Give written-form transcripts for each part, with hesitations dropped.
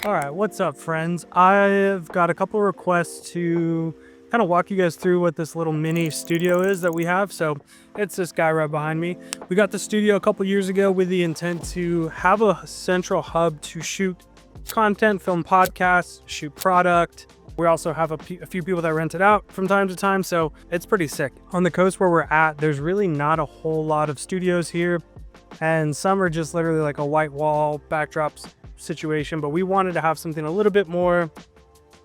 All right, what's up, friends? I've got a couple requests to kind of walk you guys through what this little mini studio is that we have. So it's this guy right behind me. We got the studio a couple years ago with the intent to have a central hub to shoot content, film podcasts, shoot product. We also have a few people that rent it out from time to time, so it's pretty sick. On the coast where we're at, there's really not a whole lot of studios here, and some are just literally like a white wall backdrops situation, but we wanted to have something a little bit more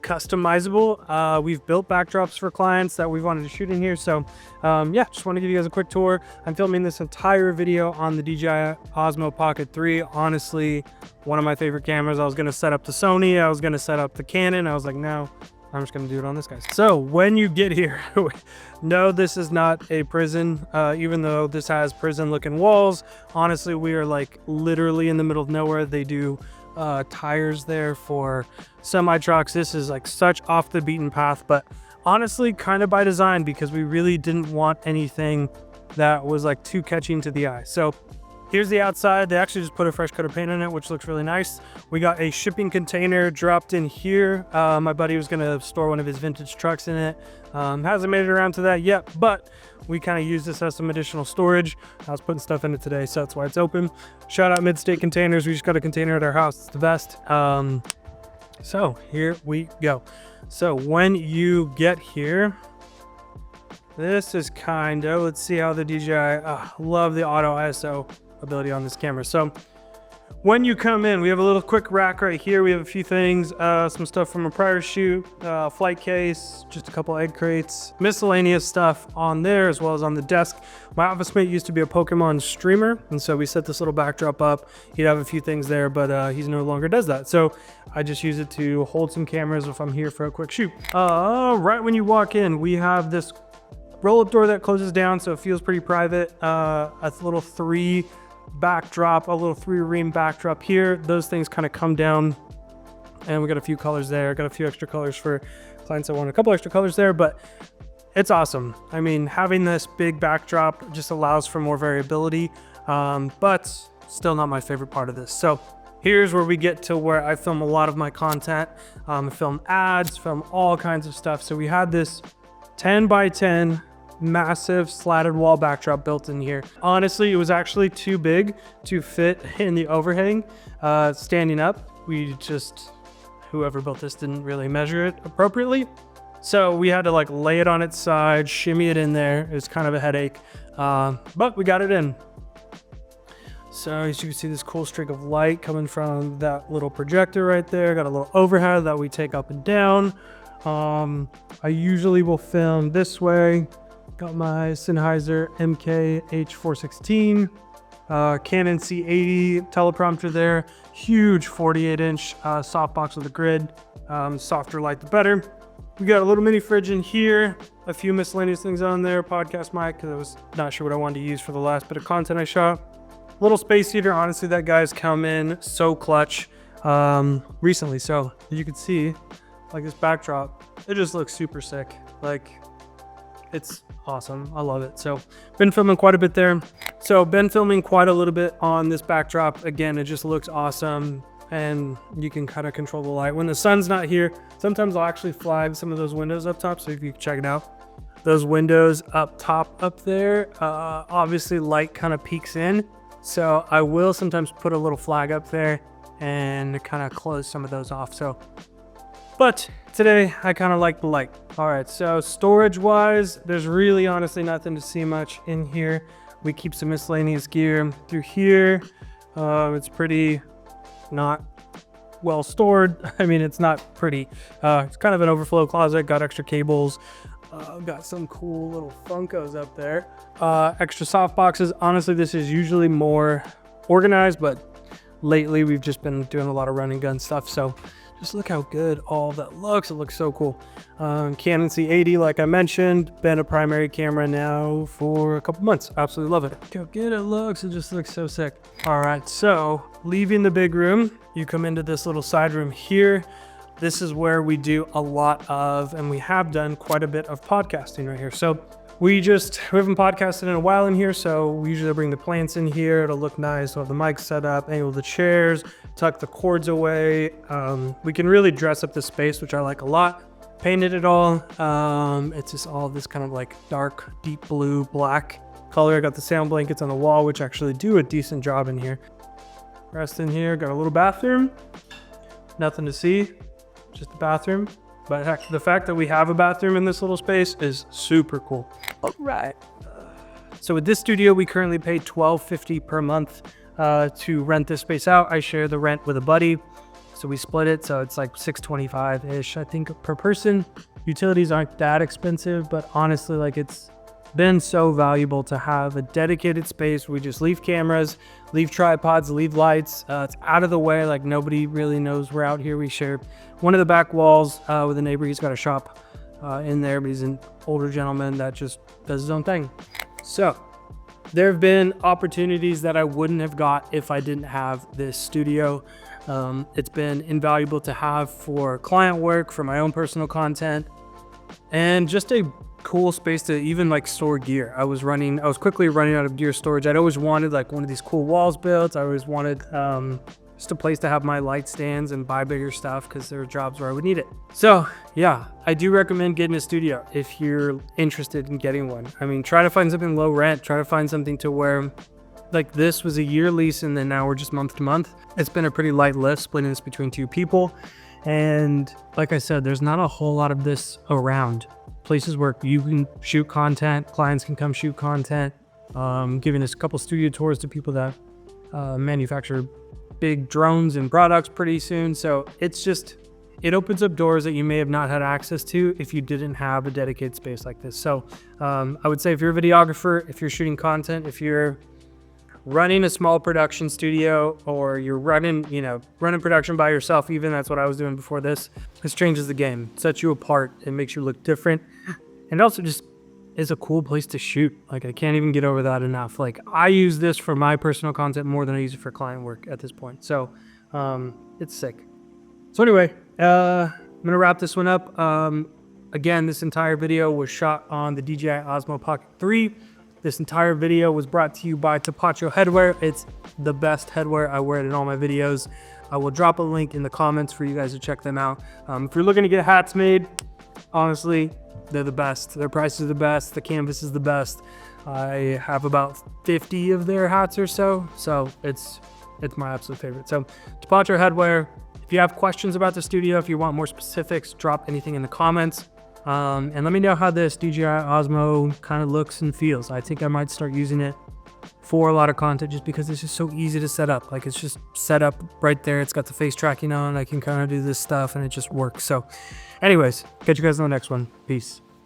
customizable. We've built backdrops for clients that we wanted to shoot in here, so yeah, just want to give you guys a quick tour. I'm filming this entire video on the DJI Osmo Pocket 3. Honestly, one of my favorite cameras. I was going to set up the Sony, I was going to set up the Canon. I was like, no, I'm just going to do it on this guy. So when you get here, no, this is not a prison, even though this has prison looking walls. Honestly, we are like literally in the middle of nowhere. They do tires there for semi trucks. This is like such off the beaten path, but honestly kind of by design, because we really didn't want anything that was like too catching to the eye. So here's the outside. They actually just put a fresh coat of paint on it, which looks really nice. We got a shipping container dropped in here. My buddy was gonna store one of his vintage trucks in it. Hasn't made it around to that yet, but we kind of use this as some additional storage. I was putting stuff in it today, so that's why it's open. Shout out Mid-State Containers. We just got a container at our house. It's the best. So here we go. So when you get here, this is kind of, let's see how the DJI, love the auto ISO ability on this camera. So when you come in, we have a little quick rack right here. We have a few things, some stuff from a prior shoot, flight case, just a couple egg crates, miscellaneous stuff on there, as well as on the desk. My office mate used to be a Pokemon streamer, and so we set this little backdrop up. He'd have a few things there, but he no longer does that. So I just use it to hold some cameras if I'm here for a quick shoot. Right when you walk in, we have this roll-up door that closes down, so it feels pretty private. A little three ream backdrop here. Those things kind of come down, and we got a few colors there. Got a few extra colors for clients that want a couple extra colors there, but it's awesome. I mean, having this big backdrop just allows for more variability, but still not my favorite part of this. So here's where we get to where I film a lot of my content. Film ads, film all kinds of stuff. So we had this 10 by 10 massive slatted wall backdrop built in here. Honestly, it was actually too big to fit in the overhang standing up. Whoever built this didn't really measure it appropriately, so we had to like lay it on its side, shimmy it in there. It was kind of a headache, but we got it in. So as you can see, this cool streak of light coming from that little projector right there. Got a little overhead that we take up and down. I usually will film this way. Got my Sennheiser MK-H416, Canon C80 teleprompter there, huge 48-inch softbox with a grid, softer light the better. We got a little mini fridge in here, a few miscellaneous things on there, podcast mic, because I was not sure what I wanted to use for the last bit of content I shot. Little space heater. Honestly, that guy's come in so clutch recently, so you can see like this backdrop, it just looks super sick. Like, it's awesome. I love it. So been filming quite a bit there. So been filming quite a little bit on this backdrop. Again, it just looks awesome, and you can kind of control the light. When the sun's not here, sometimes I'll actually flag some of those windows up top. So if you can check it out, those windows up top up there, obviously light kind of peeks in. So I will sometimes put a little flag up there and kind of close some of those off. So, but today I kind of like the light. All right, so storage wise, there's really honestly nothing to see much in here. We keep some miscellaneous gear through here. It's pretty not well stored. I mean, it's not pretty. It's kind of an overflow closet, got extra cables. Got some cool little Funkos up there. Extra soft boxes. Honestly, this is usually more organized, but lately we've just been doing a lot of run and gun stuff. So just look how good all that looks. It looks so cool. Canon C80, like I mentioned, been a primary camera now for a couple months. Absolutely love it. Look how good it looks. It just looks so sick. All right, so leaving the big room, you come into this little side room here. This is where we do a lot of, and we have done quite a bit of podcasting right here. So we haven't podcasted in a while in here, so we usually bring the plants in here. It'll look nice. We'll have the mic set up, angle the chairs, tuck the cords away. We can really dress up the space, which I like a lot. Painted it all. It's just all this kind of like dark, deep blue, black color. I got the sound blankets on the wall, which actually do a decent job in here. Rest in here, got a little bathroom. Nothing to see, just a bathroom. But heck, the fact that we have a bathroom in this little space is super cool. All right. So with this studio, we currently pay $12.50 per month to rent this space out. I share the rent with a buddy, so we split it. So it's like $6.25-ish, I think, per person. Utilities aren't that expensive, but honestly, like, it's been so valuable to have a dedicated space where we just leave cameras, leave tripods, leave lights. It's out of the way, like nobody really knows we're out here. We share one of the back walls with a neighbor. He's got a shop in there, but he's an older gentleman that just does his own thing. So there have been opportunities that I wouldn't have got if I didn't have this studio. It's been invaluable to have for client work, for my own personal content, and just a cool space to even like store gear. I was quickly running out of gear storage. I'd always wanted like one of these cool walls built. I always wanted just a place to have my light stands and buy bigger stuff because there were jobs where I would need it. So yeah, I do recommend getting a studio if you're interested in getting one. I mean, try to find something low rent, try to find something to where, like, this was a year lease and then now we're just month to month. It's been a pretty light lift, splitting this between two people. And like I said, there's not a whole lot of this around. Places where you can shoot content, clients can come shoot content, giving us a couple studio tours to people that manufacture big drones and products pretty soon. So it opens up doors that you may have not had access to if you didn't have a dedicated space like this. So I would say if you're a videographer, if you're shooting content, if you're running a small production studio, or you're running production by yourself, even, that's what I was doing before this changes the game. It sets you apart. It makes you look different. And also just is a cool place to shoot. Like, I can't even get over that enough. Like, I use this for my personal content more than I use it for client work at this point. So it's sick. So anyway, I'm gonna wrap this one up. Again, this entire video was shot on the DJI Osmo Pocket 3. This entire video was brought to you by Tapacho Headwear. It's the best headwear. I wear it in all my videos. I will drop a link in the comments for you guys to check them out. If you're looking to get hats made, honestly, they're the best. Their prices are the best. The canvas is the best. I have about 50 of their hats or so. So it's my absolute favorite. So Tapacho Headwear. If you have questions about the studio, if you want more specifics, drop anything in the comments. And let me know how this DJI Osmo kind of looks and feels. I think I might start using it for a lot of content just because it's just so easy to set up. Like, it's just set up right there. It's got the face tracking on. I can kind of do this stuff and it just works. So anyways, catch you guys on the next one. Peace.